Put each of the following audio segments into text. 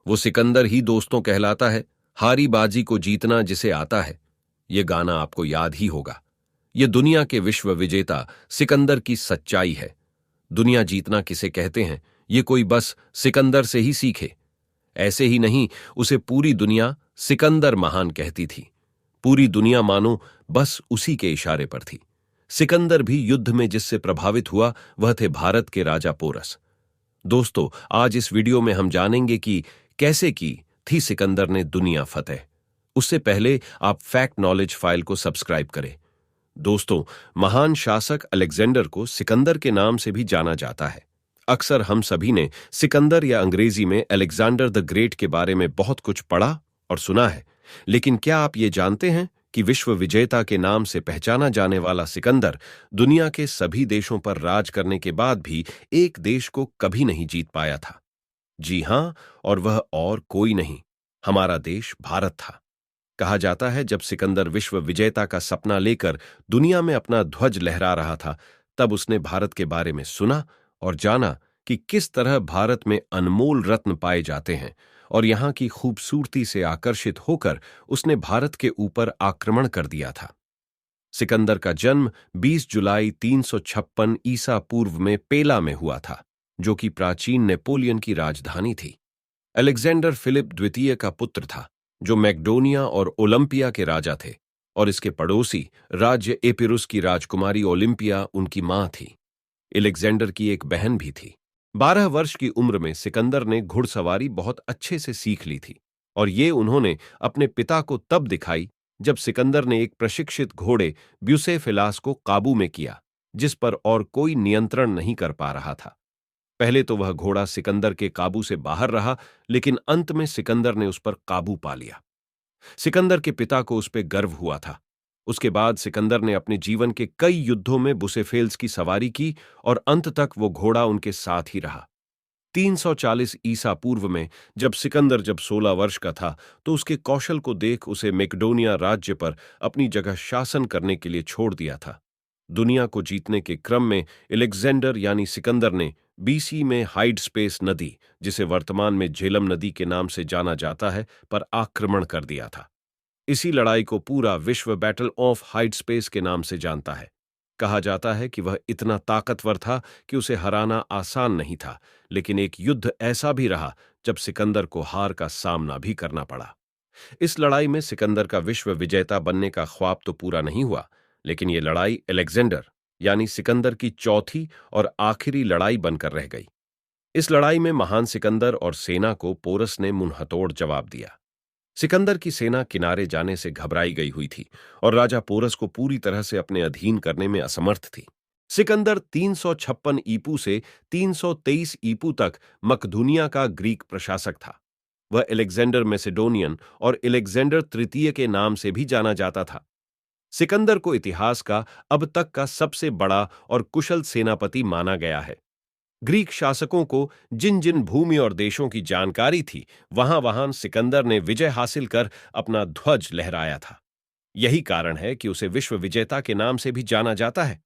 वो सिकंदर ही दोस्तों कहलाता है, हारी बाजी को जीतना जिसे आता है। ये गाना आपको याद ही होगा। ये दुनिया के विश्व विजेता सिकंदर की सच्चाई है। दुनिया जीतना किसे कहते हैं, ये कोई बस सिकंदर से ही सीखे। ऐसे ही नहीं, उसे पूरी दुनिया सिकंदर महान कहती थी। पूरी दुनिया मानो बस उसी के इशारे पर थी। सिकंदर भी युद्ध में जिससे प्रभावित हुआ वह थे भारत के राजा पोरस। दोस्तों, आज इस वीडियो में हम जानेंगे कि कैसे की थी सिकंदर ने दुनिया फतेह। उससे पहले आप फैक्ट नॉलेज फाइल को सब्सक्राइब करें। दोस्तों, महान शासक अलेक्जेंडर को सिकंदर के नाम से भी जाना जाता है। अक्सर हम सभी ने सिकंदर या अंग्रेजी में अलेक्जेंडर द ग्रेट के बारे में बहुत कुछ पढ़ा और सुना है, लेकिन क्या आप ये जानते हैं कि विश्व विजेता के नाम से पहचाना जाने वाला सिकंदर दुनिया के सभी देशों पर राज करने के बाद भी एक देश को कभी नहीं जीत पाया था। जी हां, और वह और कोई नहीं, हमारा देश भारत था। कहा जाता है जब सिकंदर विश्व विजेता का सपना लेकर दुनिया में अपना ध्वज लहरा रहा था, तब उसने भारत के बारे में सुना और जाना कि किस तरह भारत में अनमोल रत्न पाए जाते हैं, और यहां की खूबसूरती से आकर्षित होकर उसने भारत के ऊपर आक्रमण कर दिया था। सिकंदर का जन्म 20 जुलाई 356 ईसा पूर्व में पेला में हुआ था, जो कि प्राचीन नेपोलियन की राजधानी थी। अलेक्जेंडर फिलिप द्वितीय का पुत्र था, जो मैक्डोनिया और ओलंपिया के राजा थे, और इसके पड़ोसी राज्य एपिरुस की राजकुमारी ओलिंपिया उनकी मां थी। अलेक्जेंडर की एक बहन भी थी। 12 वर्ष की उम्र में सिकंदर ने घुड़सवारी बहुत अच्छे से सीख ली थी, और ये उन्होंने अपने पिता को तब दिखाई जब सिकंदर ने एक प्रशिक्षित घोड़े ब्यूसेफिलास को काबू में किया, जिस पर और कोई नियंत्रण नहीं कर पा रहा था। पहले तो वह घोड़ा सिकंदर के काबू से बाहर रहा, लेकिन अंत में सिकंदर ने उस पर काबू पा लिया। सिकंदर के पिता को उस पर गर्व हुआ था। उसके बाद सिकंदर ने अपने जीवन के कई युद्धों में बुसेफेल्स की सवारी की, और अंत तक वो घोड़ा उनके साथ ही रहा। 340 ईसा पूर्व में जब सिकंदर 16 वर्ष का था, तो उसके कौशल को देख उसे मैक्डोनिया राज्य पर अपनी जगह शासन करने के लिए छोड़ दिया था। दुनिया को जीतने के क्रम में अलेक्जेंडर यानी सिकंदर ने बीसी में हाइड स्पेस नदी, जिसे वर्तमान में झेलम नदी के नाम से जाना जाता है, पर आक्रमण कर दिया था। इसी लड़ाई को पूरा विश्व बैटल ऑफ हाइड स्पेस के नाम से जानता है। कहा जाता है कि वह इतना ताकतवर था कि उसे हराना आसान नहीं था, लेकिन एक युद्ध ऐसा भी रहा जब सिकंदर को हार का सामना भी करना पड़ा। इस लड़ाई में सिकंदर का विश्व विजेता बनने का ख्वाब तो पूरा नहीं हुआ, लेकिन यह लड़ाई अलेक्जेंडर यानी सिकंदर की चौथी और आखिरी लड़ाई बनकर रह गई। इस लड़ाई में महान सिकंदर और सेना को पोरस ने मुंहतोड़ जवाब दिया। सिकंदर की सेना किनारे जाने से घबराई गई हुई थी, और राजा पोरस को पूरी तरह से अपने अधीन करने में असमर्थ थी। सिकंदर 356 ईपू से 323 ईपू तक मकदूनिया का ग्रीक प्रशासक था। वह अलेक्जेंडर मैसेडोनियन और अलेक्जेंडर तृतीय के नाम से भी जाना जाता था। सिकंदर को इतिहास का अब तक का सबसे बड़ा और कुशल सेनापति माना गया है। ग्रीक शासकों को जिन जिन भूमि और देशों की जानकारी थी, वहां वहां सिकंदर ने विजय हासिल कर अपना ध्वज लहराया था। यही कारण है कि उसे विश्व विजेता के नाम से भी जाना जाता है।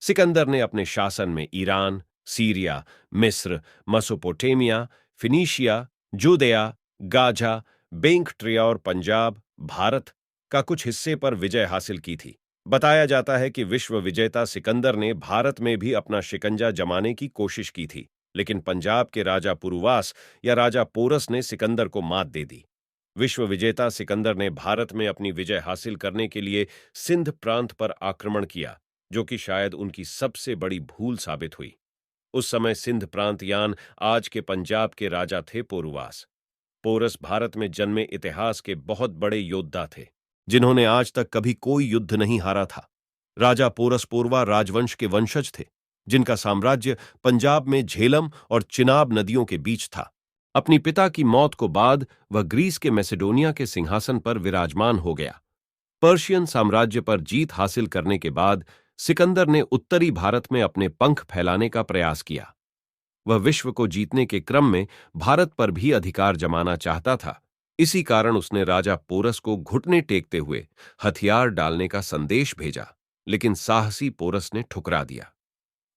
सिकंदर ने अपने शासन में ईरान, सीरिया, मिस्र, मसोपोटेमिया, फिनीशिया, जूदेया, गाजा, बेंक्ट्रिया और पंजाब, भारत का कुछ हिस्से पर विजय हासिल की थी। बताया जाता है कि विश्व विजेता सिकंदर ने भारत में भी अपना शिकंजा जमाने की कोशिश की थी, लेकिन पंजाब के राजा पुरुवास या राजा पोरस ने सिकंदर को मात दे दी। विश्व विजेता सिकंदर ने भारत में अपनी विजय हासिल करने के लिए सिंध प्रांत पर आक्रमण किया, जो कि शायद उनकी सबसे बड़ी भूल साबित हुई। उस समय सिंध प्रांत यान आज के पंजाब के राजा थे पोरुवास। पोरस भारत में जन्मे इतिहास के बहुत बड़े योद्धा थे, जिन्होंने आज तक कभी कोई युद्ध नहीं हारा था। राजा पोरस पोरवा राजवंश के वंशज थे, जिनका साम्राज्य पंजाब में झेलम और चिनाब नदियों के बीच था। अपनी पिता की मौत को बाद वह ग्रीस के मैसेडोनिया के सिंहासन पर विराजमान हो गया। पर्शियन साम्राज्य पर जीत हासिल करने के बाद सिकंदर ने उत्तरी भारत में अपने पंख फैलाने का प्रयास किया। वह विश्व को जीतने के क्रम में भारत पर भी अधिकार जमाना चाहता था। इसी कारण उसने राजा पोरस को घुटने टेकते हुए हथियार डालने का संदेश भेजा, लेकिन साहसी पोरस ने ठुकरा दिया।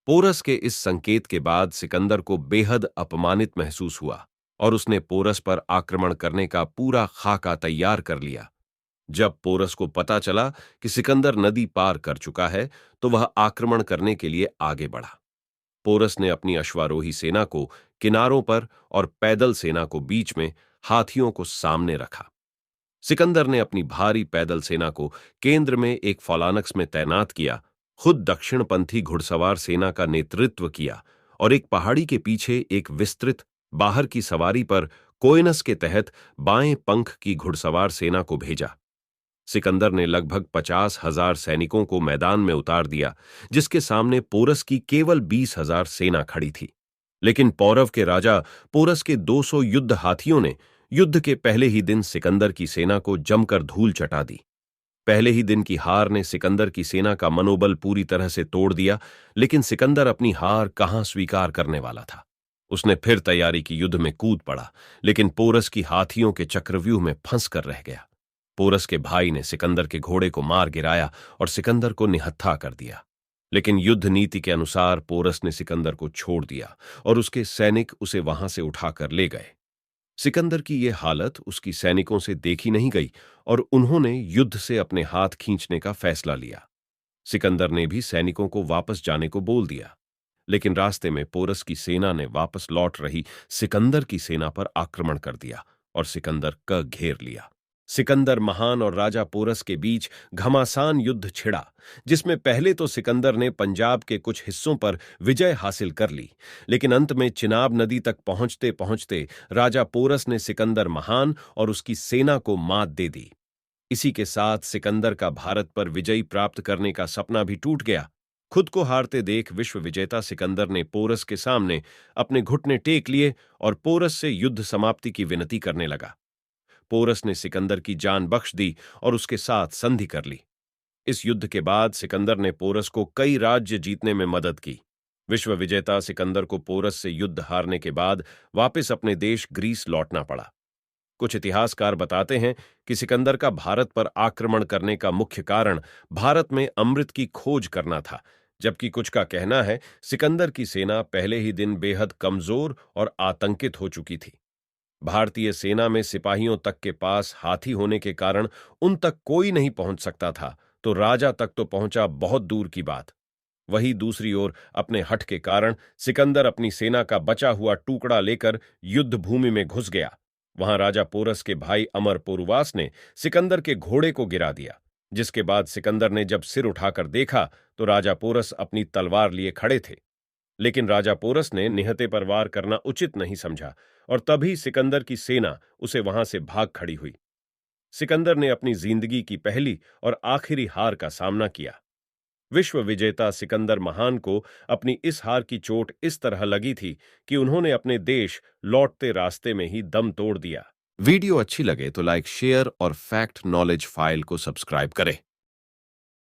पोरस के इस संकेत के बाद सिकंदर को बेहद अपमानित महसूस हुआ, और उसने पोरस पर आक्रमण करने का पूरा खाका तैयार कर लिया। जब पोरस को पता चला कि सिकंदर नदी पार कर चुका है, तो वह आक्रमण करने के लिए आगे बढ़ा। पोरस ने अपनी अश्वारोही सेना को किनारों पर और पैदल सेना को बीच में, हाथियों को सामने रखा। सिकंदर ने अपनी भारी पैदल सेना को केंद्र में एक फॉलानक्स में तैनात किया, खुद दक्षिणपंथी घुड़सवार सेना का नेतृत्व किया और एक पहाड़ी के पीछे एक विस्तृत बाहर की सवारी पर कोयनस के तहत बाएं पंख की घुड़सवार सेना को भेजा। सिकंदर ने लगभग 50,000 सैनिकों को मैदान में उतार दिया, जिसके सामने पोरस की केवल 20,000 सेना खड़ी थी। लेकिन पौरव के राजा पोरस के 200 युद्ध हाथियों ने युद्ध के पहले ही दिन सिकंदर की सेना को जमकर धूल चटा दी। पहले ही दिन की हार ने सिकंदर की सेना का मनोबल पूरी तरह से तोड़ दिया, लेकिन सिकंदर अपनी हार कहां स्वीकार करने वाला था। उसने फिर तैयारी की युद्ध में कूद पड़ा, लेकिन पोरस की हाथियों के चक्रव्यूह में फंस कर रह गया। पोरस के भाई ने सिकंदर के घोड़े को मार गिराया और सिकंदर को निहत्था कर दिया। लेकिन युद्ध नीति के अनुसार पोरस ने सिकंदर को छोड़ दिया और उसके सैनिक उसे वहां से उठाकर ले गए। सिकंदर की यह हालत उसकी सैनिकों से देखी नहीं गई और उन्होंने युद्ध से अपने हाथ खींचने का फैसला लिया। सिकंदर ने भी सैनिकों को वापस जाने को बोल दिया, लेकिन रास्ते में पोरस की सेना ने वापस लौट रही सिकंदर की सेना पर आक्रमण कर दिया और सिकंदर का घेर लिया। सिकंदर महान और राजा पोरस के बीच घमासान युद्ध छिड़ा, जिसमें पहले तो सिकंदर ने पंजाब के कुछ हिस्सों पर विजय हासिल कर ली, लेकिन अंत में चिनाब नदी तक पहुंचते पहुंचते राजा पोरस ने सिकंदर महान और उसकी सेना को मात दे दी। इसी के साथ सिकंदर का भारत पर विजय प्राप्त करने का सपना भी टूट गया। खुद को हारते देख विश्व विजेता सिकंदर ने पोरस के सामने अपने घुटने टेक लिए और पोरस से युद्ध समाप्ति की विनती करने लगा। पोरस ने सिकंदर की जान बख्श दी और उसके साथ संधि कर ली। इस युद्ध के बाद सिकंदर ने पोरस को कई राज्य जीतने में मदद की। विश्व विजेता सिकंदर को पोरस से युद्ध हारने के बाद वापस अपने देश ग्रीस लौटना पड़ा। कुछ इतिहासकार बताते हैं कि सिकंदर का भारत पर आक्रमण करने का मुख्य कारण भारत में अमृत की खोज करना था, जबकि कुछ का कहना है सिकंदर की सेना पहले ही दिन बेहद कमजोर और आतंकित हो चुकी थी। भारतीय सेना में सिपाहियों तक के पास हाथी होने के कारण उन तक कोई नहीं पहुंच सकता था, तो राजा तक तो पहुंचा बहुत दूर की बात। वहीं दूसरी ओर अपने हठ के कारण सिकंदर अपनी सेना का बचा हुआ टुकड़ा लेकर युद्ध भूमि में घुस गया। वहां राजा पोरस के भाई अमर पोरुवास ने सिकंदर के घोड़े को गिरा दिया, जिसके बाद सिकंदर ने जब सिर उठाकर देखा तो राजा पोरस अपनी तलवार लिए खड़े थे। लेकिन राजा पोरस ने निहत्थे पर वार करना उचित नहीं समझा और तभी सिकंदर की सेना उसे वहां से भाग खड़ी हुई। सिकंदर ने अपनी जिंदगी की पहली और आखिरी हार का सामना किया। विश्व विजेता सिकंदर महान को अपनी इस हार की चोट इस तरह लगी थी कि उन्होंने अपने देश लौटते रास्ते में ही दम तोड़ दिया। वीडियो अच्छी लगे तो लाइक, शेयर और फैक्ट नॉलेज फाइल को सब्सक्राइब करें।